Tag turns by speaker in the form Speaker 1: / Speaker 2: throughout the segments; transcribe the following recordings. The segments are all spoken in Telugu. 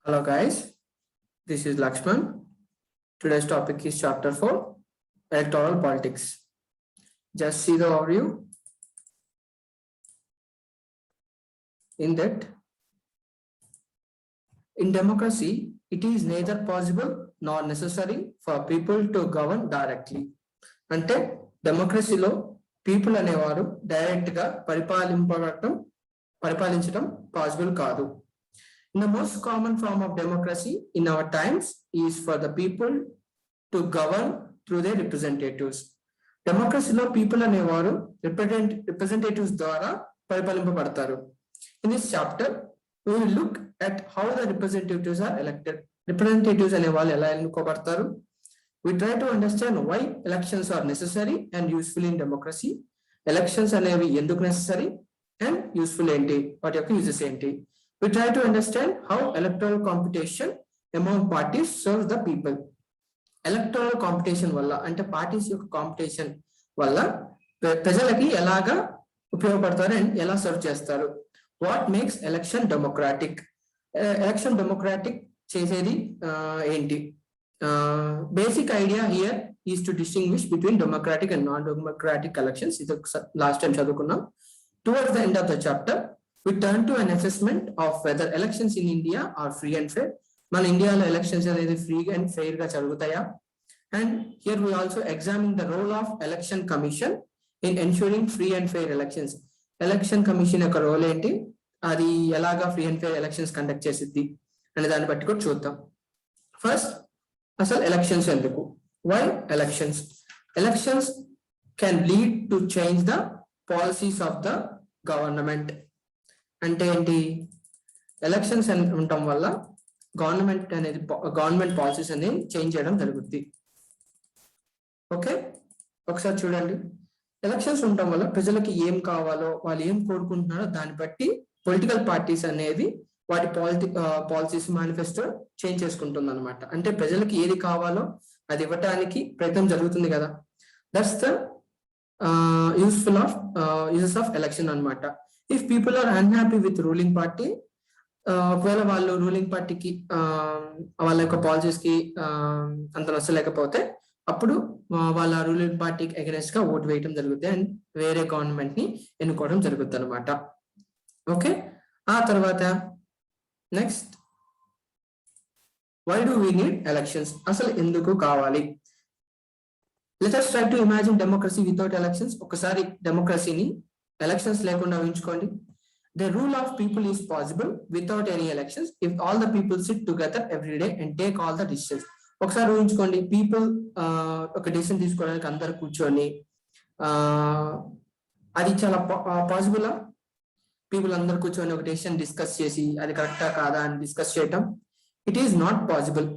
Speaker 1: Hello guys, this is Lakshman. Today's topic is chapter 4, electoral politics. Just see the overview. In that, in democracy, it is neither possible nor necessary for people to govern directly. అంటే డెమోక్రసీలో పీపుల్ అనేవారు డైరెక్ట్ గా పరిపాలించడం పాసిబుల్ కాదు. The most common form of democracy in our times is for the people to govern through their representatives. Democracy lo people అనేవారు representatives ద్వారా పరిపాలింపబడతారు. In this chapter, we will look at how the representatives are elected. Representatives అనేవాళ్ళు ఎలా ఎన్నుకోబడతారు? We try to understand why elections are necessary and useful in democracy. Elections అనేవి ఎందుకు necessary and useful ఏంటి? వాటి యొక్క uses ఏంటి? We try to understand how electoral competition among parties serves the people. Electoral competition వల్ల అంటే పార్టీస్ యొక్క కాంపిటీషన్ వల్ల ప్రజలకి ఎలాగా ఉపయోగపడతారు అండ్ ఎలా సర్వ్ చేస్తారు. What makes election democratic? Election democratic చేసేది ఏంటి? Basic idea here is to distinguish between democratic and non democratic elections. ఇది లాస్ట్ టైం చదువుకున్నాం. Towards the end of the chapter we turn to an assessment of whether elections in India are free and fair. మన ఇండియాలో ఎలక్షన్స్ అనేది ఫ్రీ అండ్ ఫెయిర్ గా జరుగుతాయా? And here we also examine the role of election commission in ensuring free and fair elections. Election commission యొక్క రోల్ ఏంటి, అది ఎలాగా free and fair elections conduct చేసిద్ది అనే దాన్ని బట్టి కూడా చూద్దాం. ఫస్ట్, అసలు ఎలక్షన్స్ ఎందుకు? Why elections? Elections can lead to change the policies of the government. అంటే ఏంటి? ఎలక్షన్స్ ఉండటం వల్ల గవర్నమెంట్ పాలసీస్ అనేది చేంజ్ చేయడం జరుగుద్ది. ఓకే, ఒకసారి చూడండి. ఎలక్షన్స్ ఉండటం వల్ల ప్రజలకి ఏం కావాలో, వాళ్ళు ఏం కోరుకుంటున్నారో దాన్ని బట్టి పొలిటికల్ పార్టీస్ అనేది వాటి పాలసీస్ మేనిఫెస్టో చేంజ్ చేసుకుంటుంది అనమాట. అంటే ప్రజలకి ఏది కావాలో అది ఇవ్వటానికి ప్రయత్నం జరుగుతుంది కదా. That's the uses of election అనమాట. If people are unhappy with ruling party, ఒకవేళ వాళ్ళు రూలింగ్ పార్టీకి వాళ్ళ యొక్క పాలసీస్ కి అంత నచ్చలేకపోతే అప్పుడు వాళ్ళ రూలింగ్ పార్టీకి అగెనెస్ట్ గా ఓటు వేయడం జరుగుతుంది అండ్ వేరే గవర్నమెంట్ ని ఎన్నుకోవడం జరుగుతుంది అనమాట. ఓకే, ఆ తర్వాత next, why do we need elections? అసలు ఎందుకు కావాలి? Let us try to imagine democracy without elections. ఒకసారి డెమోక్రసీని ఎలక్షన్స్ లేకుండా ఊహించుకోండి. The rule of people is possible without any elections if all the people sit together every day and take all the decisions. ఒకసారి ఊహించుకోండి, పీపుల్ ఒక డెసిషన్ తీసుకోవడానికి అందరు కూర్చొని, అది చాలా పాసిబులా? పీపుల్ అందరు కూర్చొని ఒక డెసిషన్ డిస్కస్ చేసి అది కరెక్టా కాదా అని డిస్కస్ చేయటం, ఇట్ ఈస్ నాట్ పాసిబుల్.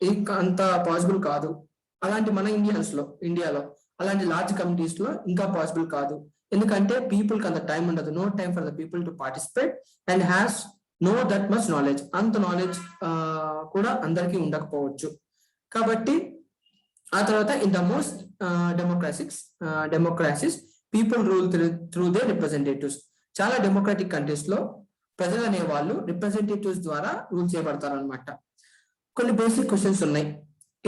Speaker 1: ఇది అంత పాసిబుల్ కాదు. అలాంటి మన ఇండియాలో అలాంటి లార్జ్ కమ్యూనిటీస్ లో ఇంకా పాసిబుల్ కాదు. ఎందుకంటే పీపుల్ కి అంత టైం ఉండదు. No time for the people to participate and has no that much knowledge. అంత నాలెడ్జ్ కూడా అందరికీ ఉండకపోవచ్చు. కాబట్టి ఆ తర్వాత in the most democracies people rule through they representatives. చాలా డెమోక్రాటిక్ కంట్రీస్ లో ప్రజలు అనే వాళ్ళు రిప్రజెంటేటివ్స్ ద్వారా రూల్ చేయబడతారు అనమాట. కొన్ని బేసిక్ క్వశ్చన్స్ ఉన్నాయి.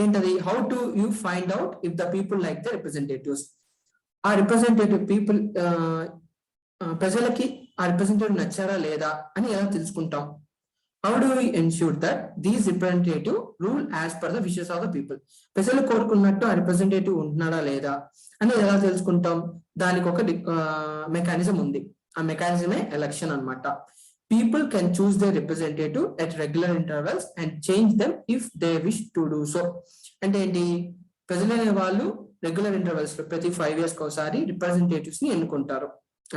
Speaker 1: ఏంటది? How to you find out if the people like the representatives? ఆ రిప్రజెంటేటివ్ పీపుల్ ప్రజలకి ఆ రిప్రజెంటేటివ్ నచ్చారా లేదా అని ఎలా తెలుసుకుంటాం? How do we ensure that these representative rule as per the wishes of the people? ప్రజలు కోరుకున్నట్టు ఆ రిప్రజెంటేటివ్ ఉంటున్నాడా లేదా అనేది ఎలా తెలుసుకుంటాం? దానికి ఒక మెకానిజం ఉంది. ఆ మెకానిజమే ఎలక్షన్ అన్నమాట. People can choose the representative at regular intervals and change them if they wish to do so. అంటే ఏంటి? ప్రజలు అనే వాళ్ళు రెగ్యులర్ ఇంటర్వెల్స్ లో ప్రతి 5 years ఒకసారి రిప్రజెంటేటివ్స్ ని ఎన్నుకుంటారు.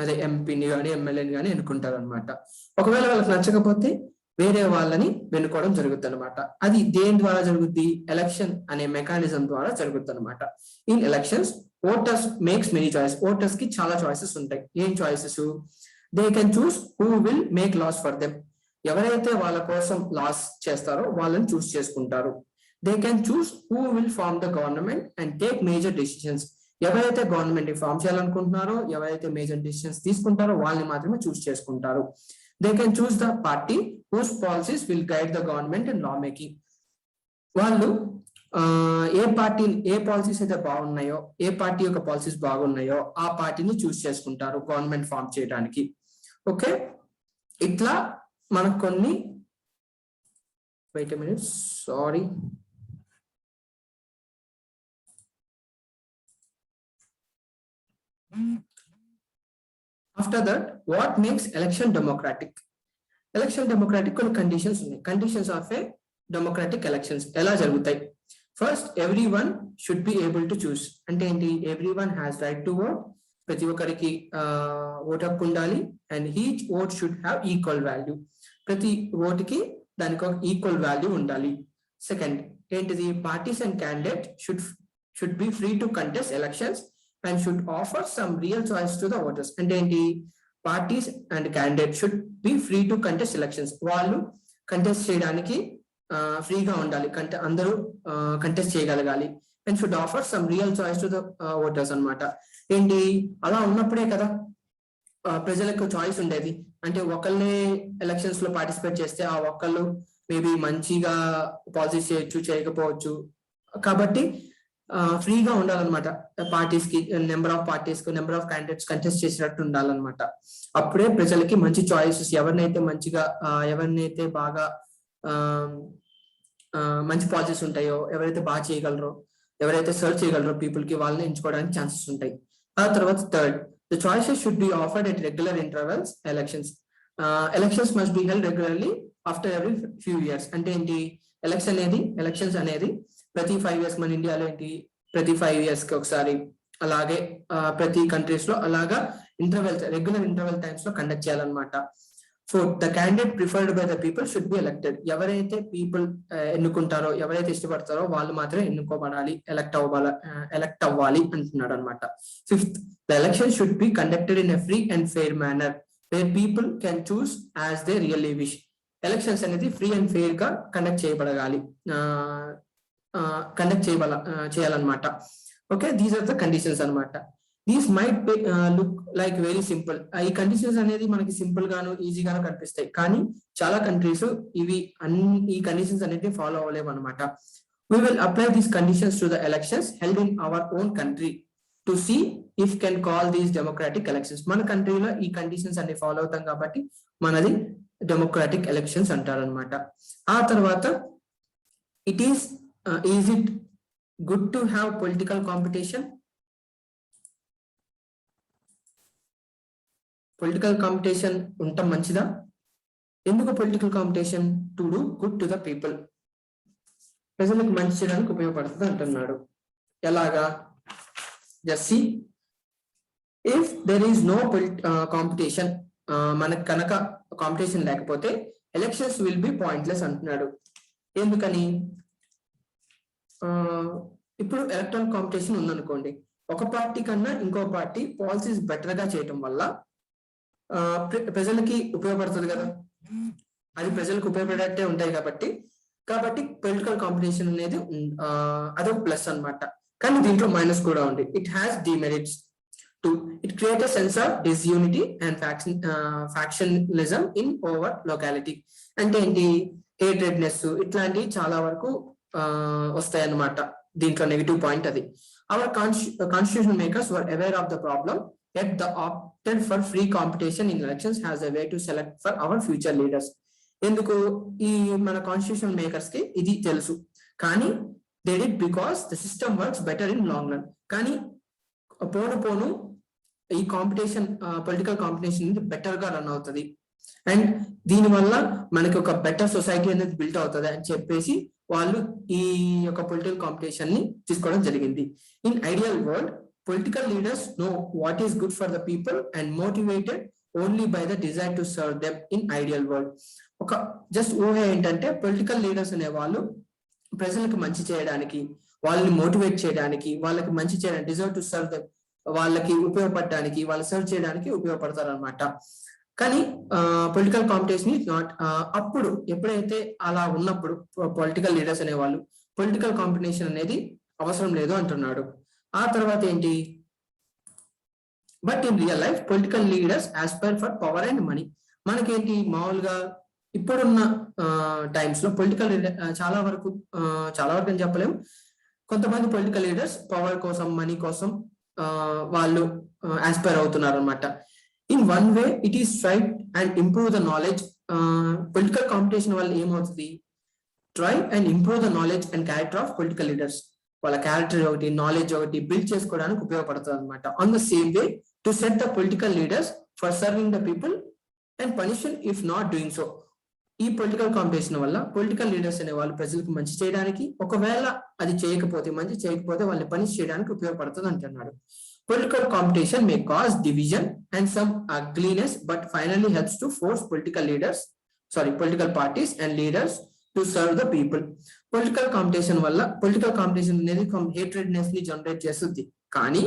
Speaker 1: అదే ఎంపీని కానీ ఎమ్మెల్యేని కానీ ఎన్నుకుంటారు అనమాట. ఒకవేళ వాళ్ళకి నచ్చకపోతే వేరే వాళ్ళని ఎన్నుకోవడం జరుగుతుంది అనమాట. అది దేని ద్వారా జరుగుద్ది? ఎలక్షన్ అనే మెకానిజం ద్వారా జరుగుతుంది అనమాట. In elections voters makes many choice. Voters కి చాలా చాయిసెస్ ఉంటాయి. ఏం choices? They can choose who will make laws for them. ఎవరైతే వాళ్ళ కోసం లాస్ చేస్తారో వాళ్ళని చూస్ చేసుకుంటారు. They can choose who will form the government and take major decisions. ఎవరైతే గవర్నమెంట్ ని ఫామ్ చేయాలనుకుంటున్నారో, ఎవరైతే మేజర్ డిసిషన్స్ తీసుకుంటారో వాళ్ళని మాత్రమే చూస్ చేసుకుంటారు. They can choose the party whose policies will guide the government in law making. వాళ్ళు ఏ పాలసీస్ అయితే బాగున్నాయో, ఏ పార్టీ యొక్క పాలసీస్ బాగున్నాయో ఆ పార్టీని చూస్ చేసుకుంటారు గవర్నమెంట్ ఫామ్ చేయడానికి. ఓకే, ఇట్లా మనకు కొన్ని wait a minute, sorry, after that what makes election democratic? Election democratic కొన్ని కండిషన్స్ ఉన్నాయి. Conditions of a democratic elections ఎలా జరుగుతాయి? First, everyone should be able to choose. అంటే ఏంటి? Everyone has right to vote. ప్రతి ఒక్కరికి ఓటు హక్కు ఉండాలి. And each vote should have equal value. ప్రతి ఓటుకి దానికి ఒక ఈక్వల్ వాల్యూ ఉండాలి. సెకండ్ ఏంటిది? Parties and candidate should be free to contest elections and should offer some real choice to the voters. అంటే ఏంటి? Parties and candidate should be free to contest elections. వాళ్ళు కంటెస్ట్ చేయడానికి ఫ్రీగా ఉండాలి, అందరూ కంటెస్ట్ చేయగలగాలి. And should offer some real choice to the voters అన్నమాట. ఏంటి? అలా ఉన్నప్పుడే కదా ప్రజలకు చాయిస్ ఉండేది. అంటే ఒకళ్ళే ఎలక్షన్స్ లో పార్టిసిపేట్ చేస్తే ఆ ఒక్కళ్ళు మేబీ మంచిగా పాలసీస్ చేయొచ్చు, చేయకపోవచ్చు. కాబట్టి ఫ్రీగా ఉండాలన్నమాట. పార్టీస్ కి నెంబర్ ఆఫ్ క్యాండిడేట్స్ కంటెస్ట్ చేసినట్టు ఉండాలన్నమాట. అప్పుడే ప్రజలకి మంచి చాయిసెస్, ఎవరినైతే బాగా మంచి పాలసీస్ ఉంటాయో, ఎవరైతే బాగా చేయగలరో, ఎవరైతే సర్వ్ చేయగలరో పీపుల్ కి, వాళ్ళని ఎంచుకోవడానికి ఛాన్సెస్ ఉంటాయి. ఆ తర్వాత third, the choices should be offered at regular intervals. Elections must be held regularly after every few years. అంటే ఏంటి? ఎలక్షన్స్ అనేది ప్రతి 5 years, మన ఇండియాలో ఏంటి ప్రతి 5 years కి ఒకసారి, అలాగే ప్రతి కంట్రీస్ లో అలాగా రెగ్యులర్ ఇంటర్వెల్ టైమ్స్ లో కండక్ట్ చేయాలన్నమాట. Fourth, the candidate preferred by the people should be elected. ఎవరైతే పీపుల్ ఎన్నుకుంటారో, ఎవరైతే ఇష్టపడతారో వాళ్ళు మాత్రమే ఎన్నుకోబడాలి, ఎలక్ట్ అవ్వాలి అంటున్నాడు అనమాట. Fifth, the election should be conducted in a free and fair manner where people can choose as they really wish. Elections అనేది ఫ్రీ అండ్ ఫెయిర్ గా కండక్ట్ చేయాలన్నమాట. Okay, these are the conditions అన్నమాట. These might look like very simple. ఈ కండిషన్స్ అనేది మనకి సింపుల్ గాను ఈజీగాను కనిపిస్తాయి, కానీ చాలా కంట్రీస్ ఈ కండిషన్స్ అనేది ఫాలో అవ్వలేవు అనమాట. We will apply these conditions to the elections held in our own country to see if can call these democratic elections. మన కంట్రీలో ఈ కండిషన్స్ అన్ని ఫాలో అవుతాం కాబట్టి మనది డెమోక్రాటిక్ ఎలక్షన్స్ అంటారు అనమాట. ఆ తర్వాత is it good to have political competition? Political competition ఉండటం మంచిదా? ఎందుకు political competition? To do good to the people. ప్రజలకు మంచి చేయడానికి ఉపయోగపడుతుంది అంటున్నాడు. ఎలాగా? Just see, if there is no competition, మనకు కనుక కాంపిటీషన్ లేకపోతే ఎలక్షన్స్ విల్ బి పాయింట్లెస్ అంటున్నాడు. ఎందుకని? ఇప్పుడు ఎలక్ట్రల్ కాంపిటీషన్ ఉందనుకోండి, ఒక పార్టీ కన్నా ఇంకో పార్టీ పాలసీస్ బెటర్ గా చేయటం వల్ల ప్రజలకి ఉపయోగపడుతుంది కదా, అది ప్రజలకు ఉపయోగపడేట్టే ఉంటాయి. కాబట్టి పొలిటికల్ కాంపిటీషన్ అనేది అదొక ప్లస్ అన్నమాట. కానీ దీంట్లో మైనస్ కూడా ఉంది. It has demerits. It create a sense of disunity and factionalism in over locality. అంటే ఏంటి? హేట్రెడ్నెస్ ఇట్లాంటివి చాలా వరకు వస్తాయి అన్నమాట. దీంట్లో నెగిటివ్ పాయింట్ అది. Our constitution makers were aware of the problem yet the opted for free competition in elections has a way to select for our future leaders. ఎందుకు? ఈ మన కాన్స్టిట్యూషన్ మేకర్స్ కి ఇది తెలుసు, కానీ they did because the system works better in long run. కానీ పోను ఈ కాంపిటీషన్, పొలిటికల్ కాంపిటీషన్ అనేది బెటర్ గా రన్ అవుతుంది, అండ్ దీనివల్ల మనకి ఒక బెటర్ సొసైటీ అనేది బిల్ట్ అవుతుంది అని చెప్పేసి వాళ్ళు ఈ యొక్క పొలిటికల్ కాంపిటీషన్ ని తీసుకోవడం జరిగింది. In ideal world, political leaders know what is good for the people and motivated only by the desire to serve them in ideal world. ఒక జస్ట్ ఊహ ఏంటంటే, పొలిటికల్ లీడర్స్ అనే వాళ్ళు ప్రజలకు మంచి చేయడానికి, వాళ్ళని మోటివేట్ చేయడానికి, వాళ్ళకి మంచి చేయడానికి, డిజర్వ్ టు సర్వ్ దెమ్, వాళ్ళకి ఉపయోగపడడానికి, వాళ్ళు సర్వ్ చేయడానికి ఉపయోగపడతారు అనమాట. కానీ పొలిటికల్ కాంపిటీషన్ ఇస్ నాట్. అప్పుడు ఎప్పుడైతే అలా ఉన్నప్పుడు పొలిటికల్ లీడర్స్ అనే వాళ్ళు పొలిటికల్ కాంపిటీషన్ అనేది అవసరం లేదు అంటున్నాడు. ఆ తర్వాత ఏంటి? But in real life political leaders Aspire for power and money. మనకేంటి మామూలుగా ఇప్పుడున్న టైమ్స్ లో పొలిటికల్ చాలా వరకు అని చెప్పలేం, కొంతమంది పొలిటికల్ లీడర్స్ పవర్ కోసం మనీ కోసం వాళ్ళు ఆస్పైర్ అవుతున్నారు అనమాట. In one way it is try and improve the knowledge. Political competition వల్ల ఏమవుతుంది, try and improve the knowledge and character of political leaders. వాళ్ళ క్యారెక్టర్ ఒకటి, నాలెడ్జ్ ఒకటి బిల్డ్ చేసుకోవడానికి ఉపయోగపడుతుంది అనమాట. On the same way to set the political leaders for serving the people and పనిషన్ if not doing so. ఈ పొలిటికల్ కాంపిటీషన్ వల్ల పొలిటికల్ లీడర్స్ అనే వాళ్ళు ప్రజలకు మంచి చేయడానికి, ఒకవేళ అది మంచి చేయకపోతే వాళ్ళని పనిష్ చేయడానికి ఉపయోగపడుతుంది అంటున్నాడు. Political competition may cause division and some ugliness but finally helps to force political parties and leaders to serve the people. Political competition అనేది హేట్రెడ్నెస్ ని జనరేట్ చేస్తుంది, కానీ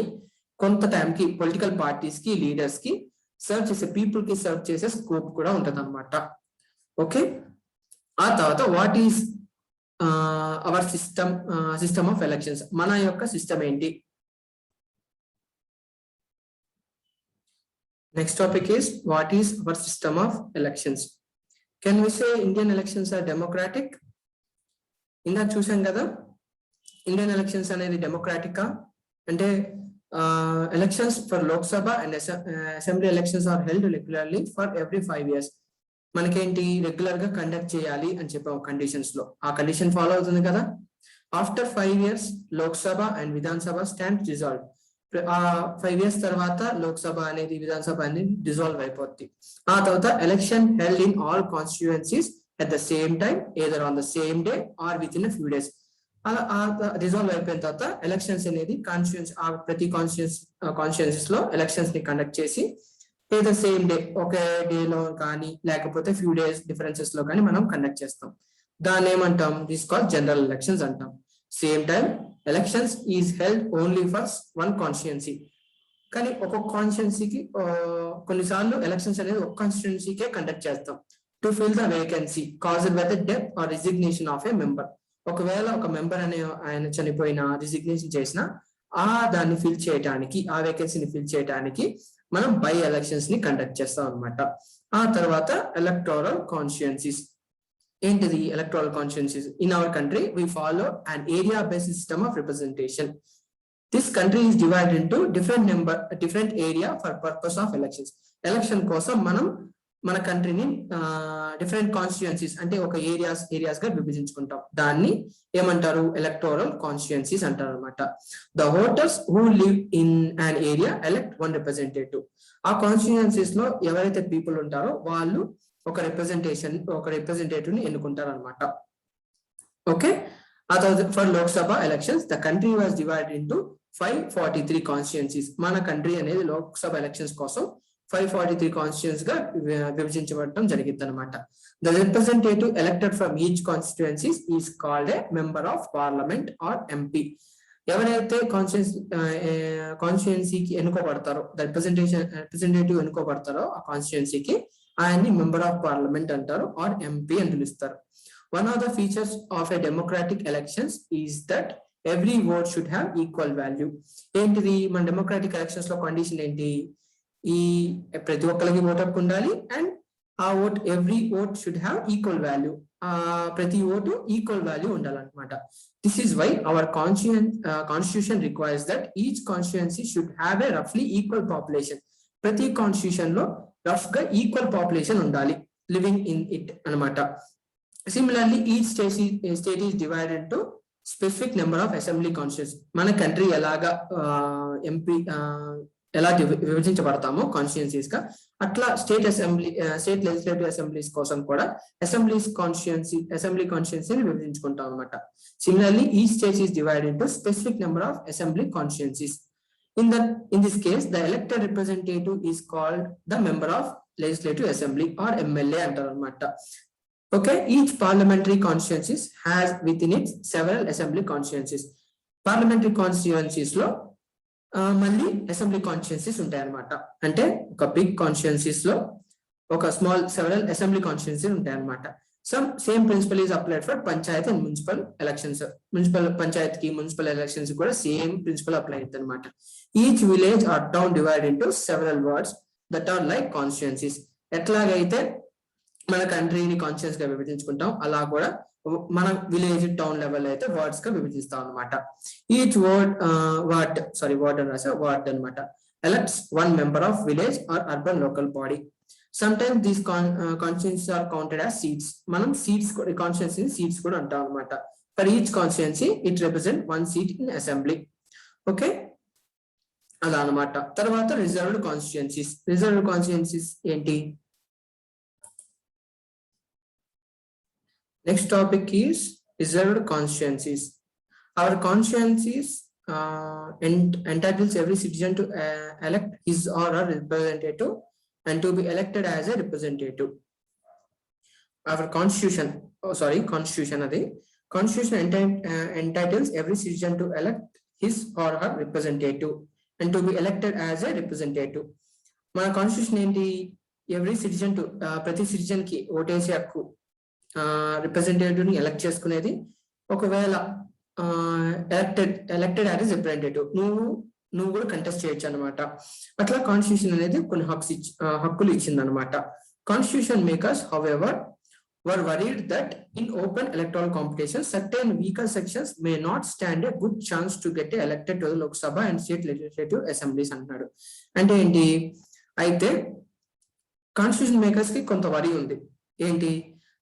Speaker 1: కొంత టైంకి పొలిటికల్ పార్టీస్ కి లీడర్స్ కి సర్వ్ చేసే పీపుల్ కి సర్వ్ చేసే స్కోప్ కూడా ఉంటుంది అనమాట. ఓకే, ఆ తర్వాత what is our system of elections, మన యొక్క సిస్టమ్ ఏంటి. Next topic is what is our system of elections. Can we say Indian elections are democratic? ఇందాక చూసాం కదా, ఇండియన్ ఎలక్షన్స్ అనేది డెమోక్రాటికా అంటే elections for Lok Sabha and assembly elections are held regularly for every 5 years. మనకేంటి రెగ్యులర్ గా కండక్ట్ చేయాలి అని చెప్పే కండిషన్స్ లో ఆ కండిషన్ ఫాలో అవుతుంది కదా. After 5 years Lok Sabha and Vidhan Sabha stand dissolve. ఆ 5 years తర్వాత లోక్సభ అనేది విధానసభ అనేది డిజాల్వ్ అయిపోద్ది. ఆ తర్వాత election held in all constituencies at the same time either on the same day or with in few days. అలా రిజాల్వ్ అయిపోయిన తర్వాత ఎలక్షన్స్ అనేది ప్రతి కాన్స్టిట్యుయెన్సీస్ లో ఎలక్షన్స్ ని కండక్ట్ చేసి ఏదో సేమ్ డే ఒకే డేలో కానీ లేకపోతే ఫ్యూ డేస్ డిఫరెన్సెస్ లో కానీ మనం కండక్ట్ చేస్తాం. దాన్ని ఏమంటాం, దిస్ కాల్ జనరల్ ఎలక్షన్స్ అంటాం. Same time elections is held only for one constituency. కానీ ఒక్కొక్క కాన్స్టిట్యుయెన్సీకి కొన్నిసార్లు ఎలక్షన్స్ అనేది ఒక కాన్స్టిట్యుయెన్సీకే కండక్ట్ చేస్తాం. To fill the vacancy caused by the death or resignation of a member. ఒకవేళ ఒక మెంబర్ అనే ఆయన చనిపోయిన, రిజిగ్నేషన్ చేసిన దాన్ని ఫిల్ చేయడానికి, ఆ వేకెన్సీని ఫిల్ చేయడానికి మనం బై ఎలక్షన్స్ ని కండక్ట్ చేస్తాం అనమాట. ఆ తర్వాత ఎలక్టోరల్ కాన్స్టిట్యుయెన్సీస్. ఏంటిది electoral constituencies? In our country we follow an area based system of representation. This country is divided into different area for purpose of elections. Election కోసం మనం మన కంట్రీని డిఫరెంట్ కాన్స్టిట్యుయెన్సీస్ అంటే ఒక ఏరియాస్ గా విభజించుకుంటాం. దాన్ని ఏమంటారు, ఎలక్టోరల్ కాన్స్టిట్యుయెన్సీస్ అంటారు అనమాట. The voters who live in an area elect one representative. ఆ కాన్స్టిట్యుయెన్సీస్ లో ఎవరైతే పీపుల్ ఉంటారో వాళ్ళు ఒక రిప్రజెంటేటివ్ ని ఎన్నుకుంటారు అనమాట. ఓకే, ఆ తర్వాత for Lok Sabha elections the country was divided into 543 constituencies. మన కంట్రీ అనేది లోక్సభ ఎలక్షన్స్ కోసం 543 కాన్స్టిట్యుయెన్సీస్ గా విభజించబడటం జరిగింది అనమాట. The representative elected from each constituencies is called a member of parliament or MP. ఎవరైతే కాన్స్టిట్యుయెన్సీకి ఎన్నుకోబడతారో, రిప్రజెంటేటివ్ ఎన్నుకోబడతారో ఆ కాన్స్టిట్యుయెన్సీకి ఆయన్ని మెంబర్ ఆఫ్ పార్లమెంట్ అంటారు ఆర్ ఎంపీ అని పిలుస్తారు. One of the features of a democratic elections is that every vote should have equal value. ఏంటిది మన డెమోక్రాటిక్ ఎలక్షన్స్ లో కండిషన్ ఏంటి, ఈ ప్రతి ఒక్కరికి ఓటు హక్కు ఉండాలి అండ్ ఆ vote every vote should have equal value. ప్రతి ఓటు ఈక్వల్ వాల్యూ ఉండాలన్నమాట. This is why our constitution requires that each constituency should have a రఫ్లీ equal population. ప్రతి కాన్స్టిట్యూషన్ లో రఫ్ గా ఈక్వల్ పాపులేషన్ ఉండాలి లివింగ్ ఇన్ ఇట్ అనమాట. Similarly each state is divided to specific number of assembly constituency. మన కంట్రీ ఎలాగా ఎలా విభజించబడతామో కాన్స్టిట్యుయెన్సీస్ గా, అట్లా స్టేట్ లెజిస్లేటివ్ అసెంబ్లీస్ కోసం కూడా అసెంబ్లీ కాన్స్టిట్యుయెన్సీని విభజించుకుంటాం అనమాట. Similarly each state is divided into specific number of assembly constituencies. In this case, the elected representative is called the member of legislative assembly or MLA అంటారు అనమాట. Okay, each parliamentary constituencies has within it several assembly constituencies. Parliamentary constituencies లో మళ్ళీ అసెంబ్లీ కాన్స్టిట్యుయెన్సీస్ ఉంటాయి అనమాట. అంటే ఒక బిగ్ కాన్స్టిట్యుయెన్సీస్ లో ఒక స్మాల్ సెవెరల్ అసెంబ్లీ కాన్స్టిట్యుయెన్సీస్ ఉంటాయి అనమాట. Same principle is applied for panchayat and municipal elections. Municipal panchayat ki municipal elections kuda same principle apply anamata. Each village or town divided into several wards that are like constituencies. ఎట్లాగైతే మన కంట్రీని కాన్షియస్ గా విభజించుకుంటాం అలా కూడా మన విలేజ్ టౌన్ లెవెల్ అయితే వర్డ్స్ గా విభజిస్తాం అనమాట. ఈచ్ వర్డ్ అనమాట elects one member of village or urban local body. Sometimes these constituencies are counted as seats. మనం seats constituency seats కూడా అంటాం అనమాట. For each constituency it represents one seat in assembly. Okay, అలా అనమాట. తర్వాత రిజర్వ్డ్ కాన్స్టిట్యుయెన్సీస్ ఏంటి? Next topic is reserved constituencies. Our constituencies entitles every citizen to elect his or her representative and to be elected as a representative. Our constitution entitles every citizen to elect his or her representative and to be elected as a representative. మన కాన్స్టిట్యూషన్ ఏంటి? ఎవ్రీ సిటిజన్ టు ప్రతి సిటిజన్ కి ఓటేసే హక్కు, రిప్రజెంటేటివ్ ని ఎలక్ట్ చేసుకునేది. ఒకవేళ ఎలక్టెడ్ యాజ్ రిప్రజెంటేటివ్ నువ్వు కూడా కంటెస్ట్ చేయొచ్చు అనమాట. అట్లా కాన్స్టిట్యూషన్ అనేది కొన్ని హక్కులు ఇచ్చింది అనమాట. Constitution makers however were worried that in open electoral competition certain weaker sections may not stand a good chance to get elected to the Lok Sabha and state legislative assemblies అంటున్నాడు. అంటే ఏంటి? అయితే కాన్స్టిట్యూషన్ మేకర్స్ కి కొంత వరి ఉంది. ఏంటి?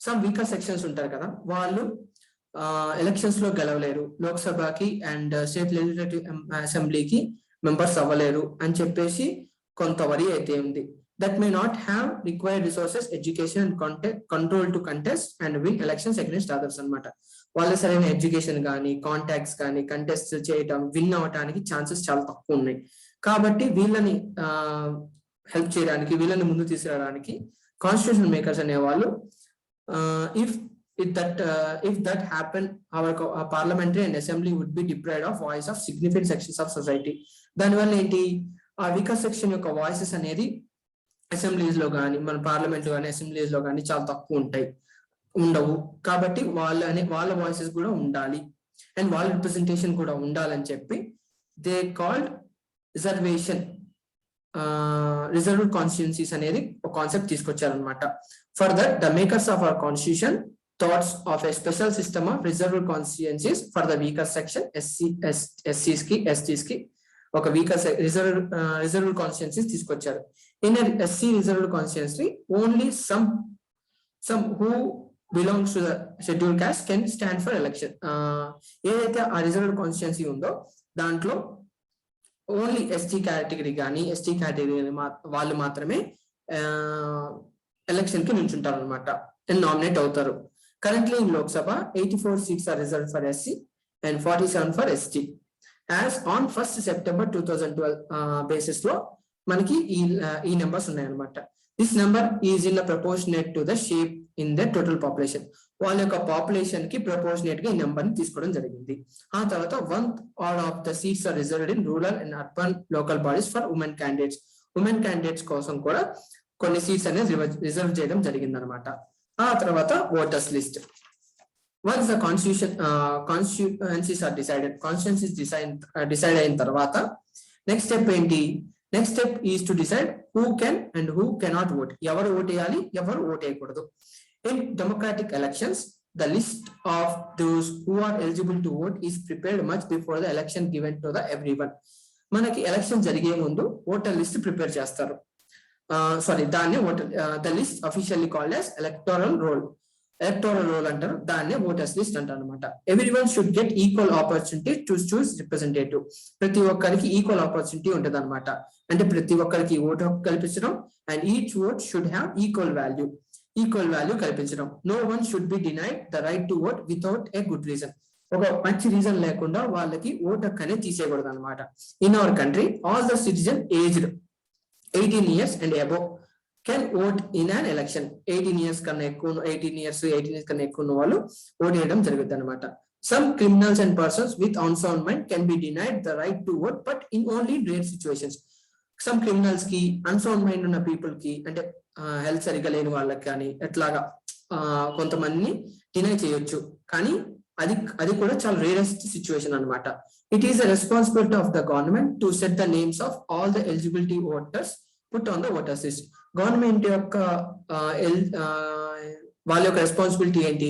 Speaker 1: సమ్ వీకర్ సెక్షన్స్ ఉంటారు కదా, వాళ్ళు ఎలక్షన్స్ లో గెలవలేరు, లోక్సభకి అండ్ స్టేట్ లెజిస్లేటివ్ అసెంబ్లీకి మెంబర్స్ అవ్వలేరు అని చెప్పేసి కొంత వరి అయితే ఉంది. That may not have required resources, education and control to contest and win elections against others అన్నమాట. వాళ్ళ సరైన ఎడ్యుకేషన్ కానీ కాంటాక్ట్స్ కానీ కంటెస్ట్ చేయటం విన్ అవటానికి ఛాన్సెస్ చాలా తక్కువ ఉన్నాయి. కాబట్టి వీళ్ళని హెల్ప్ చేయడానికి, వీళ్ళని ముందు తీసుకురావడానికి కాన్స్టిట్యూషన్ మేకర్స్ అనేవాళ్ళు if that happened, our parliamentary and assembly would be deprived of voice of significant sections of society. దానివల్ల ఏంటి? ఆ వీకర్ సెక్షన్ యొక్క వాయిసెస్ అనేది అసెంబ్లీస్ లో కానీ మన పార్లమెంట్ కానీ అసెంబ్లీస్ లో కానీ చాలా తక్కువ ఉండవు. కాబట్టి వాళ్ళ వాయిసెస్ కూడా ఉండాలి అండ్ వాళ్ళ రిప్రజెంటేషన్ కూడా ఉండాలని చెప్పి దే కాల్డ్ రిజర్వ్డ్ కాన్స్టిట్యుయెన్సీస్ అనేది ఒక కాన్సెప్ట్ తీసుకొచ్చారనమాట. For that the makers of our constitution thoughts of a special system of reserved constituencies for the weaker section ఎస్సీస్ కి ఒక వీకర్ రిజర్వ్డ్ కాన్స్టిట్యుయెన్సీస్ తీసుకొచ్చారు. In a SC reserved constituency, only some who belongs to the scheduled caste can stand for election. ఏదైతే ఆ రిజర్వ్డ్ కాన్స్టిట్యుయెన్సీ ఉందో దాంట్లో ఓన్లీ ఎస్టీ కేటగిరీ వాళ్ళు మాత్రమే ఎలక్షన్ కి నిల్చుంటారు అనమాట, నామినేట్ అవుతారు. Currently in Lok Sabha 84 seats are reserved for SC and 47 for ST. As on 1st September 2012 basis లో మనకి ఈ నెంబర్స్ ఉన్నాయన్నమాట. This number is in proportionate to the shape in the total population. వాళ్ళ యొక్క పాపులేషన్ కి ప్రపోర్షనేట్ గా ఈ నెంబర్ ని తీసుకోవడం జరిగింది. ఆ తర్వాత 1/3 of the seats are reserved in rural and urban local bodies for women candidates కోసం కూడా కొన్ని సీట్స్ అనేది రిజర్వ్ చేయడం జరిగింది అనమాట. ఆ తర్వాత voters list. Once the constituencies are constituencies decide అయిన తర్వాత నెక్స్ట్ స్టెప్ ఏంటి? Next step is to decide who can and who cannot vote. ఎవరు ఓటేయాలి, ఎవరు ఓటేయకూడదు. In democratic elections the list of those who are eligible to vote is prepared much before the election given to the everyone. మనకి ఎలక్షన్ జరిగే ముందు ఓటర్ లిస్ట్ ప్రిపేర్ చేస్తారు. దాన్నే the list officially called as electoral role అంటారు, దాన్నే ఓటర్స్ లిస్ట్ అంటారు అనమాట. Everyone should get equal opportunity to choose representative. ప్రతి ఒక్కరికి ఈక్వల్ ఆపర్చునిటీ ఉంటుంది అనమాట. అంటే ప్రతి ఒక్కరికి ఓటు హక్కు కల్పించడం and each vote should have equal value కల్పించడం. No one should be denied the right to vote without a good reason. ఒక మంచి రీజన్ లేకుండా వాళ్ళకి ఓటు హక్కు అనేది తీసేయకూడదు అనమాట. In our country all the citizen aged 18 years and above can vote in an election. 18 years కన్నా ఎక్కువ 18 years కన్నా ఎక్కువ ఉన్న వాళ్ళు ఓట్ వేయడం జరుగుతుంది అనమాట. Some criminals and persons with unsound mind can be denied the right to vote, but in only rare situations. Some criminals కి అన్సౌండ్ మైండ్ ఉన్న పీపుల్ కి, అంటే హెల్త్ సరిగ్గా లేని వాళ్ళకి కానీ ఎట్లాగా కొంతమందిని డినై చేయొచ్చు. కానీ అది కూడా చాలా రేరెస్ట్ సిచ్యువేషన్ అనమాట. It is a responsibility of the government to set the names of all the eligibility voters put on the voters list. Government యొక్క వాళ్ళ యొక్క రెస్పాన్సిబిలిటీ ఏంటి?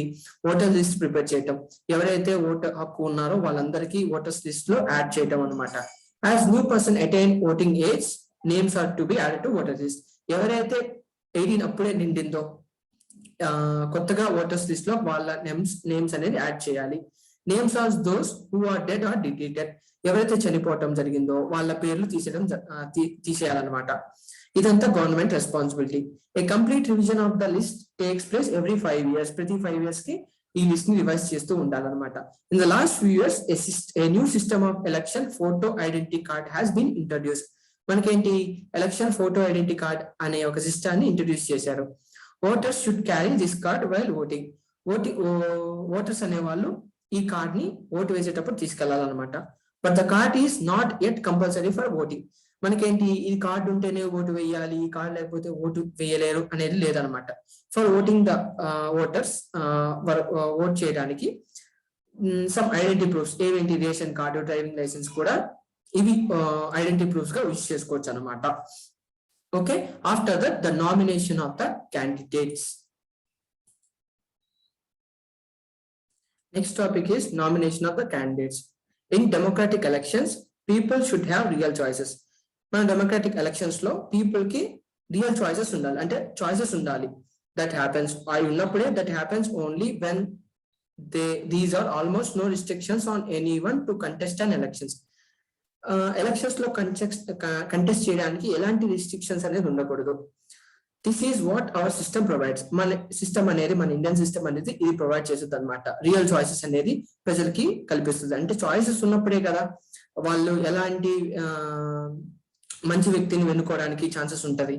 Speaker 1: ఓటర్ లిస్ట్ ప్రిపేర్ చేయటం, ఎవరైతే ఓటర్ హక్కు ఉన్నారో వాళ్ళందరికీ ఓటర్స్ లిస్ట్ లో యాడ్ చేయటం అనమాట. As new person attain voting age, names are to be added to voter list. ఎవరైతే 18 అప్పుడే నిండిందో కొత్తగా ఓటర్స్ లిస్ట్ లో వాళ్ళ నేమ్స్ అనేది యాడ్ చేయాలి. Names are those who are dead are deleted. ఎవరైతే చనిపోవటం జరిగిందో వాళ్ళ పేర్లు తీసేయాలన్నమాట. ఇదంతా government responsibility. A complete revision of the list takes place every 5 years. ప్రతి 5 years కి ఈ లిస్ట్ ని రివైజ్ చేస్తూ ఉండాలన్నమాట. In the last few years a new system of election photo identity card has been introduce. మనకేంటి, ఎలక్షన్ ఫోటో ఐడెంటిటీ కార్డ్ అనే ఒక సిస్టాన్ని ఇంట్రడ్యూస్ చేశారు. Voters should carry this card while voting. Voters అనే వాళ్ళు ఈ కార్డ్ ని ఓటు వేసేటప్పుడు తీసుకెళ్లాలన్నమాట. But the card is not at compulsory for voting. మనకేంటి, ఈ కార్డు ఉంటేనే ఓటు వేయాలి, ఈ కార్డు లేకపోతే ఓటు వేయలేరు అనేది లేదనమాట. For voting the voters, vote చేయడానికి సమ్ ఐడెంటిటీ ప్రూఫ్స్, ఏవేంటి, రేషన్ కార్డు, డ్రైవింగ్ లైసెన్స్ కూడా ఇవి ఐడెంటిటీ ప్రూఫ్స్ గా యూజ్ చేసుకోవచ్చు అనమాట. Okay, after that the nomination of the candidates. Next topic is nomination of the candidates. In democratic elections, people should have real choices. మన డెమోక్రాటిక్ ఎలక్షన్స్ లో పీపుల్ కి రియల్ చాయిసెస్ ఉండాలి, అంటే చాయిసెస్ ఉండాలి. దట్ హ్యాపెన్స్, అవి ఉన్నప్పుడే that happens only when these are almost no restrictions on anyone to contest and elections. Elections లో కంటెస్ట్ చేయడానికి ఎలాంటి రిస్ట్రిక్షన్స్ అనేది ఉండకూడదు. This is what our system provides. మన సిస్టమ్ అనేది, మన ఇండియన్ సిస్టమ్ అనేది ఇది ప్రొవైడ్ చేస్తుంది అనమాట. రియల్ చాయిసెస్ అనేది ప్రజలకి కల్పిస్తుంది. అంటే చాయిసెస్ ఉన్నప్పుడే కదా వాళ్ళు ఎలాంటి మంచి వ్యక్తిని వెనుకోవడానికి ఛాన్సెస్ ఉంటది.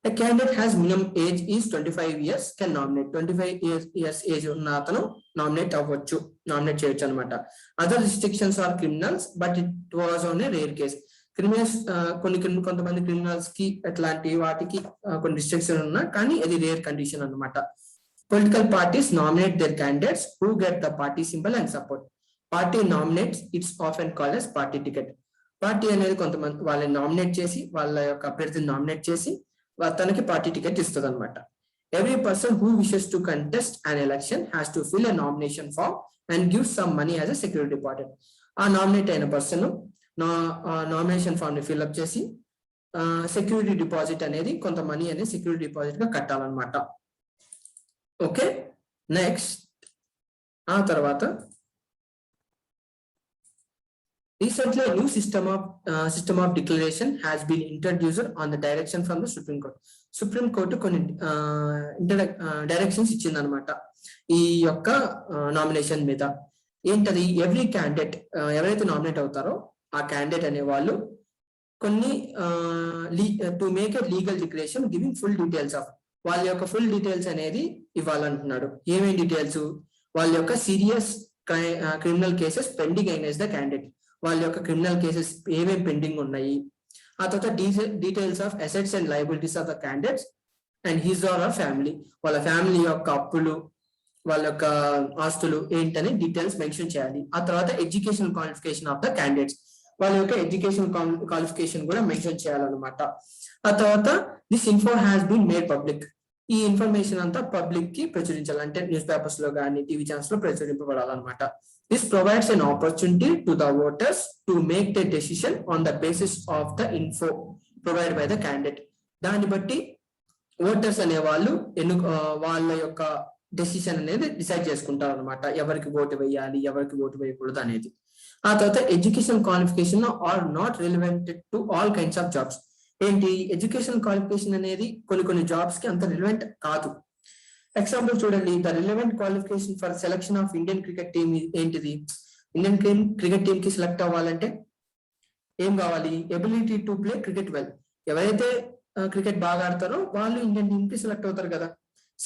Speaker 1: A candidate has minimum age is 25 years can nominate. 25 years age ఉన్న అతను నామినేట్ చేయొచ్చు అనమాట. Other restrictions are criminals but it was on a rare case. Criminals కొంతమంది క్రిమినల్స్ కి అట్లాంటి వాటికి కొన్ని రిస్ట్రిక్షన్ ఉన్నా కానీ అది రేర్ కండిషన్ అనమాట. Political parties nominate their candidates who get the party symbol and support. Party nominates, it's often called as party ticket. Party అనేది కొంతమంది వాళ్ళని నామినేట్ చేసి, వాళ్ళ యొక్క అభ్యర్థిని నామినేట్ చేసి తనకి పార్టీ టికెట్ ఇస్తుంది అనమాట. Every person who wishes to contest an election has to fill a nomination form and give some money as a security deposit. ఆ నామినేట్ అయిన పర్సన్ నామినేషన్ ఫామ్ ని ఫిల్అప్ చేసి సెక్యూరిటీ డిపాజిట్ అనేది, కొంత మనీ అనేది సెక్యూరిటీ డిపాజిట్ గా కట్టాలన్నమాట. ఓకే, నెక్స్ట్ ఆ తర్వాత recently a new system of declaration has been introduced on the direction from the Supreme Court. Supreme Court కొన్ని డైరెక్షన్స్ ఇచ్చింది అనమాట ఈ యొక్క నామినేషన్ మీద. ఏంటది, ఎవ్రీ క్యాండిడేట్ ఎవరైతే నామినేట్ అవుతారో ఆ క్యాండిడేట్ అనే వాళ్ళు కొన్ని to make a legal declaration giving full details of, వాళ్ళ యొక్క ఫుల్ డీటెయిల్స్ అనేది ఇవ్వాలంటున్నాడు. ఏమేమి డీటెయిల్స్, వాళ్ళ యొక్క serious criminal cases pending against the candidate, వాళ్ళ యొక్క క్రిమినల్ కేసెస్ ఏమేమి పెండింగ్ ఉన్నాయి. ఆ తర్వాత details of assets and liabilities of the candidates and his or our family, వాళ్ళ ఫ్యామిలీ యొక్క అప్పులు, వాళ్ళ యొక్క ఆస్తులు ఏంటని డీటెయిల్స్ మెన్షన్ చేయాలి. ఆ తర్వాత education qualification of the candidates, వాళ్ళ యొక్క ఎడ్యుకేషన్ క్వాలిఫికేషన్ కూడా మెన్షన్ చేయాలన్నమాట. ఆ తర్వాత this info has been made public. ఈ ఇన్ఫర్మేషన్ అంతా పబ్లిక్ కి ప్రచురించాలి, అంటే న్యూస్ పేపర్స్ లో కానీ టీవీ ఛానల్స్ లో ప్రచురింపబడాలన్నమాట. This provides an opportunity to the voters to make their decision on the basis of the info provided by the candidate. దాన్ని బట్టి ఓటర్స్ అనే వాళ్ళు వాళ్ళ యొక్క డెసిషన్ అనేది డిసైడ్ చేసుకుంటారు అనమాట, ఎవరికి ఓటు వేయాలి, ఎవరికి ఓటు వేయకూడదు అనేది. ఆ తర్వాత education qualification are not relevant to all kinds of jobs. ఏంటి, ఎడ్యుకేషన్ క్వాలిఫికేషన్ అనేది కొన్ని జాబ్స్ కి అంత రిలవెంట్ కాదు. ఎగ్జాంపుల్ చూడండి, the relevant qualification for selection of Indian cricket team ఏంటిది, ఇండియన్ క్రికెట్ టీమ్ కి సెలెక్ట్ అవ్వాలంటే ఏం కావాలి, ability to play cricket well. ఎవరైతే క్రికెట్ బాగా ఆడతారో వాళ్ళు ఇండియన్ టీమ్ కి సెలెక్ట్ అవుతారు కదా.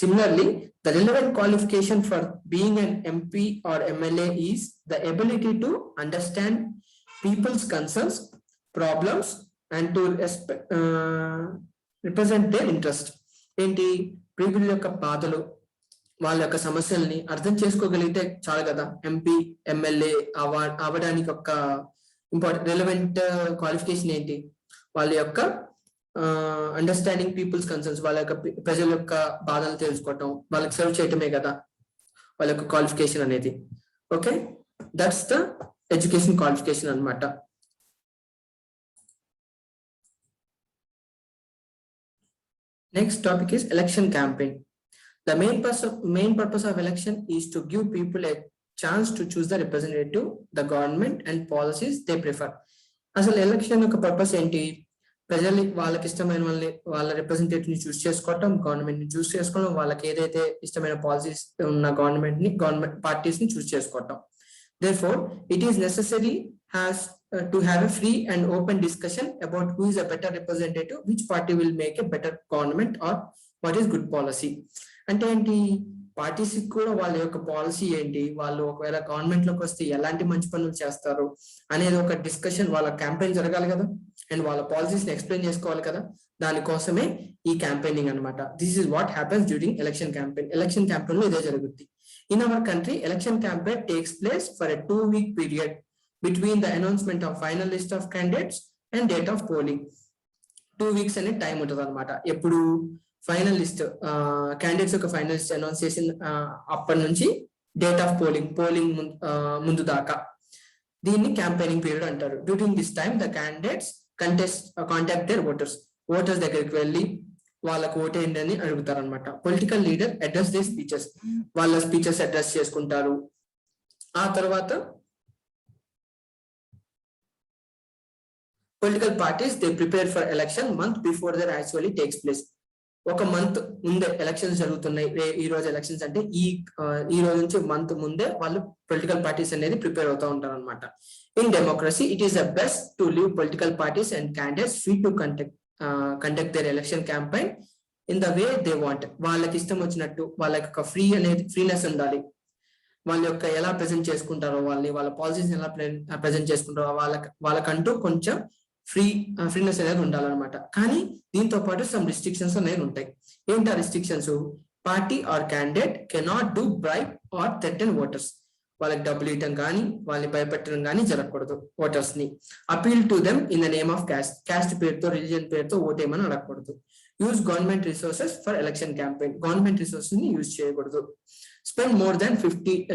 Speaker 1: Similarly the relevant qualification for being an MP or MLA is the ability to understand people's concerns, problems and to represent their interest. ఏంటి, పీపుల్ యొక్క బాధలు, వాళ్ళ యొక్క సమస్యల్ని అర్థం చేసుకోగలిగితే చాలు కదా ఎంపీ ఎమ్మెల్యే అవ్వడానికి. ఒక ఇంపార్టెంట్ రిలవెంట్ క్వాలిఫికేషన్ ఏంటి, వాళ్ళ యొక్క అండర్స్టాండింగ్ పీపుల్స్ కన్సర్న్స్, వాళ్ళ యొక్క ప్రజల యొక్క బాధలు తెలుసుకోవటం, వాళ్ళకి సర్వ్ చేయటమే కదా వాళ్ళ యొక్క క్వాలిఫికేషన్ అనేది. Okay, that's the education qualification అన్నమాట. Next topic is election campaign. The main purpose of election is to give people a chance to choose the representative, the government and policies they prefer. అసలు ఎలక్షన్ యొక్క పర్పస్ ఏంటి? ప్రజలు వాళ్ళకి ఇష్టమైన వాళ్ళ రిప్రజెంటేటివ్ ని చూస్ చేసుకోవటం, గవర్నమెంట్ ని చూస్ చేసుకోవడం, వాళ్ళకి ఏదైతే ఇష్టమైన పాలసీస్ ఉన్న గవర్నమెంట్ పార్టీస్ ని చూస్ చేసుకోవటం. Therefore, it is necessary to have a free and open discussion about who is a better representative, which party will make a better government or what is good policy. అంటే ఏంటి, పార్టీస్ కూడా వాళ్ళ యొక్క పాలసీ ఏంటి, వాళ్ళు ఒకవేళ గవర్నమెంట్ లోకి వస్తే ఎలాంటి మంచి పనులు చేస్తారు అనేది ఒక డిస్కషన్, వాళ్ళ క్యాంపెయిన్ జరగాలి కదా, అండ్ వాళ్ళ పాలసీస్ ని ఎక్స్ప్లెయిన్ చేసుకోవాలి కదా, దానికోసమే ఈ క్యాంపెయినింగ్ అనమాట. This is what happens during election campaign. Election campaign లో ఇదే జరుగుతుంది. In our country, election campaign takes place for a 2-week period between the announcement of final list of candidates and date of polling. 2 weeks అనే టైం ఉంటుంది అనమాట. ఎప్పుడు ఫైనల్ లిస్ట్ క్యాండిడేట్స్ యొక్క ఫైనల్ లిస్ట్ అనౌన్స్ చేసిన అప్పటి నుంచి డేట్ ఆఫ్ పోలింగ్ ముందు దాకా దీన్ని క్యాంపెయినింగ్ పీరియడ్ అంటారు. During this time the candidates contact their voters దగ్గరికి వెళ్ళి వాళ్ళకు ఓటేయండి అని అడుగుతారు అనమాట. Political leader address they speeches, వాళ్ళ స్పీచెస్ అడ్రస్ చేసుకుంటారు. ఆ తర్వాత political parties they prepare for election month before their actually takes place. ఒక మంత్ ముందే ఎలక్షన్స్ జరుగుతున్నాయి, ఈ రోజు ఎలక్షన్స్ అంటే ఈ రోజు నుంచి మంత్ ముందే వాళ్ళు పొలిటికల్ పార్టీస్ అనేది ప్రిపేర్ అవుతూ ఉంటారు అనమాట. In democracy it is the best to leave political parties and candidates free to conduct there election campaign in the way they want. వాళ్ళకి ఇష్టం వచ్చినట్టు వాళ్ళ యొక్క ఫ్రీనెస్ ఉండాలి. వాళ్ళ యొక్క ఎలా ప్రెజెంట్ చేసుకుంటారో, వాళ్ళ పాలసీస్ ఎలా ప్రెజెంట్ చేసుకుంటారో వాళ్ళకంటూ కొంచెం ఫ్రీనెస్ అనేది ఉండాలన్నమాట. కానీ దీంతో పాటు సమ్ రిస్ట్రిక్షన్స్ అనేది ఉంటాయి. ఏంటి ఆ restrictions? Party or candidate cannot do bribe or threaten voters. వాళ్ళకి డబ్బులు ఇవ్వటం కానీ వాళ్ళని భయపెట్టడం కానీ జరగకూడదు. ఓటర్స్ ని appeal to them in the name of caste పేరుతో, రిలీజియన్ పేరుతో ఓటేయమని అడగకూడదు. Use government resources for election campaign. Government resources ని యూజ్ చేయకూడదు. Spend more than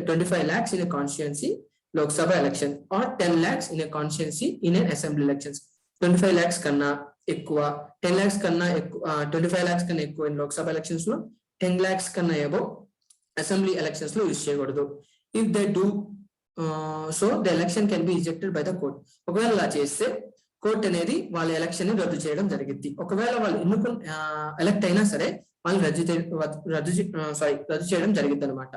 Speaker 1: 25 lakhs in a constituency Lok Sabha election or 10 lakhs in a constituency in an assembly elections. 25 lakhs కన్నా ఎక్కువ, 10 lakhs కన్నా ఎక్కువ, 25 lakhs కన్నా ఎక్కువ in Lok Sabha elections లో, 10 lakhs కన్నా above assembly elections లో యూజ్ చేయకూడదు. If they do so, the election can be rejected by the court. ఒకవేళ అలా చేస్తే కోర్ట్ అనేది వాళ్ళ ఎలక్షన్ ని రద్దు చేయడం జరిగింది. ఒకవేళ వాళ్ళు ఎలక్ట్ అయినా సరే వాళ్ళు రద్దు చేయడం జరిగింది అనమాట.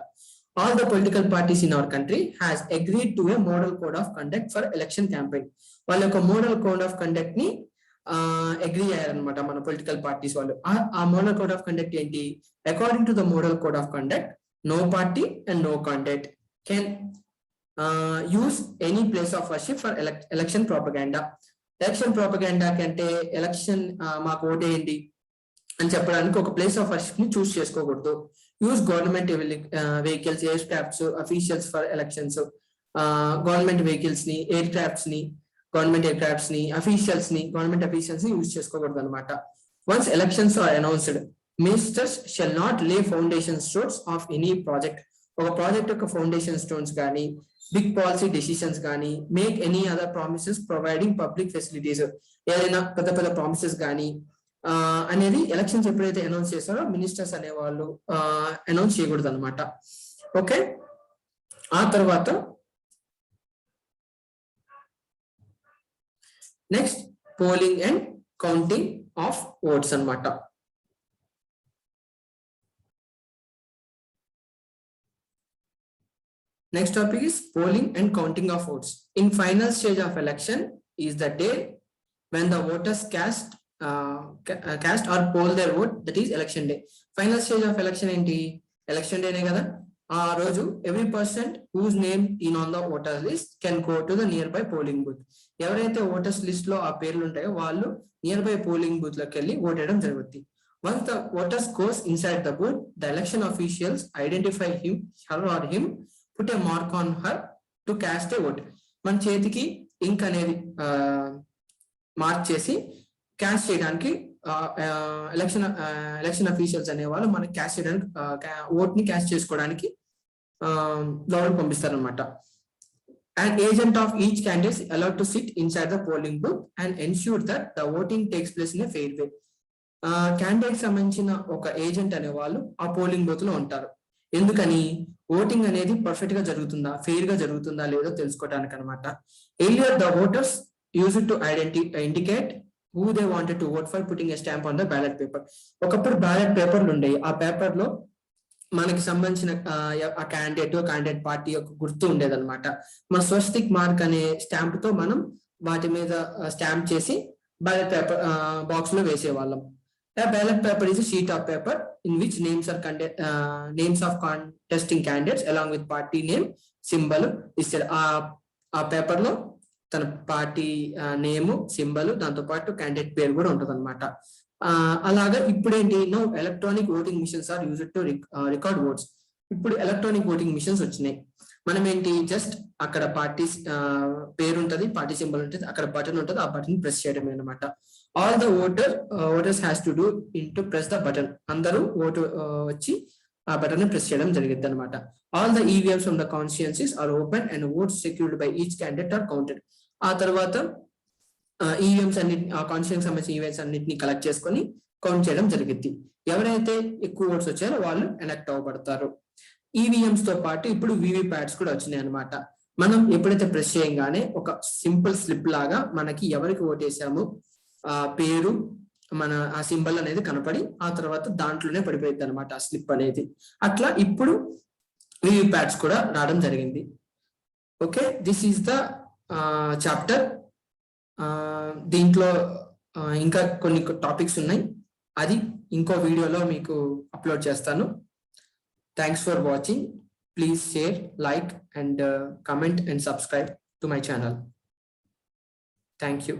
Speaker 1: All the political parties in our country has agreed to a model code of conduct for election campaign. వాళ్ళ యొక్క మోడల్ కోడ్ ఆఫ్ కండక్ట్ ని అగ్రీ అయ్యారనమాట మన పొలిటికల్ పార్టీస్ వాళ్ళు. ఆ మోడల్ కోడ్ ఆఫ్ కండక్ట్ ఏంటి? According to the model code of conduct, no party and no contact can use any place of worship for election propaganda. Election propaganda కంటే ఎలక్షన్ మాకు ఓటేయండి అని చెప్పడానికి ఒక ప్లేస్ ఆఫ్ వర్షిప్ ని చూస్ చేసుకోకూడదు. Use government vehicles, air crafts, officials for elections. Government vehicles ని, ఎయిర్ క్రాఫ్ట్స్ ని, గవర్నమెంట్ ఎయిర్ క్రాఫ్ట్స్ ని, గవర్నమెంట్ అఫీషియల్స్ ని యూజ్ చేసుకోకూడదు అనమాట. Once elections are announced, ministers shall not lay foundation stones of any project. ఒక ప్రాజెక్ట్ యొక్క ఫౌండేషన్ స్టోన్స్ కానీ, బిగ్ పాలసీ డెసిషన్స్ కానీ, make any other promises providing public facilities, ఏదైనా పెద్ద పెద్ద ప్రామిసెస్ కానీ అనేది ఎలక్షన్స్ ఎప్పుడైతే అనౌన్స్ చేస్తారో మినిస్టర్స్ అనేవాళ్ళు అనౌన్స్ చేయకూడదు అనమాట. ఓకే, ఆ తర్వాత next polling and counting of votes అనమాట. Next topic is polling and counting of votes. In final stage of election is the day when the voters cast or poll their vote, that is election day. Final stage of election enti election day ne kada. Aa roju every person whose name in on the voter list can go to the nearby polling booth. Evaraithe voters list lo aa perlu untayo vallu nearby polling booth loki velli vote cheyadam jarugundi. Once the voters goes inside the booth, the election officials identify her or him, put a mark on her to cast a vote. మన చేతికి ఇంక్ అనేది మార్క్ చేసి క్యాస్ట్ చేయడానికి ఎలక్షన్ అఫీషియల్స్ అనేవాళ్ళు మనకి క్యాష్ చేయడానికి ఓట్ ని క్యాష్ చేసుకోవడానికి లోపలికి పంపిస్తారు అనమాట. An agent of each candidate is allowed to sit inside the polling booth and ensure that the voting takes place in a fair way. Candidate సంబంధించిన ఒక ఏజెంట్ అనే వాళ్ళు ఆ పోలింగ్ బూత్ లో ఉంటారు. ఎందుకని? ఓటింగ్ అనేది పర్ఫెక్ట్ గా జరుగుతుందా, ఫెయిర్ గా జరుగుతుందా లేదో తెలుసుకోవడానికి అనమాట. Earlier the voters use to indicate who they wanted to vote for putting a stamp on the ballot paper. ఒకప్పుడు బ్యాలెట్ పేపర్లు ఉండేవి. ఆ పేపర్ లో మనకి సంబంధించిన ఆ క్యాండిడేట్ పార్టీ యొక్క గుర్తు ఉండేదన్నమాట. మన స్వస్తిక్ మార్క్ అనే స్టాంప్ తో మనం వాటి మీద స్టాంప్ చేసి బ్యాలెట్ పేపర్ బాక్స్ లో వేసేవాళ్ళం. A ballot paper is a sheet of paper in which names of contesting candidates along with party name, symbol is ఆ పేపర్ లో తన పార్టీ నేమ్, సింబల్, దాంతో పాటు క్యాండిడేట్ పేరు కూడా ఉంటుంది అనమాట. అలాగా ఇప్పుడేంటి, no electronic voting machines are used to record votes. ఇప్పుడు ఎలక్ట్రానిక్ ఓటింగ్ మిషన్స్ వచ్చినాయి. మనం ఏంటి, జస్ట్ అక్కడ పార్టీ పేరు ఉంటుంది, పార్టీ సింబల్ ఉంటుంది, అక్కడ బటన్ ఉంటుంది, ఆ బటన్ ప్రెస్ చేయడమే అనమాట. All the voters has to do in to press the button. అందరూ ఓటు వచ్చి ఆ బటన్ ప్రెస్ చేయడం జరిగింది అనమాట. All the EVMs from the constituencies are open and votes secured by each candidate are counted. ఆ తర్వాత ఈవీఎంస్ అన్నిటిని, ఆ కాన్స్టిట్యుయెన్సీ సంబంధించిన ఈవీఎంస్ అన్నిటిని కలెక్ట్ చేసుకొని కౌంట్ చేయడం జరిగింది. ఎవరైతే ఎక్కువ ఓట్స్ వచ్చారో వాళ్ళు ఎలక్ట్ అవ్వబడతారు. ఈవీఎంస్ తో పాటు ఇప్పుడు వీవీప్యాట్స్ కూడా వచ్చినాయి అనమాట. మనం ఎప్పుడైతే ప్రెస్ చేయగానే ఒక సింపుల్ స్లిప్ లాగా మనకి ఎవరికి ఓటేసాము ఆ పేరు, మన ఆ సింబల్ అనేది కనపడి ఆ తర్వాత దాంట్లోనే పడిపోయింది అనమాట ఆ స్లిప్ అనేది. అట్లా ఇప్పుడు వీవీప్యాట్స్ కూడా రావడం జరిగింది. Okay, this is the chapter. దీంట్లో ఇంకా కొన్ని టాపిక్స్ ఉన్నాయి, అది ఇంకో వీడియోలో మీకు అప్లోడ్ చేస్తాను. Thanks for watching. Please share, like and comment and subscribe to my channel. Thank you.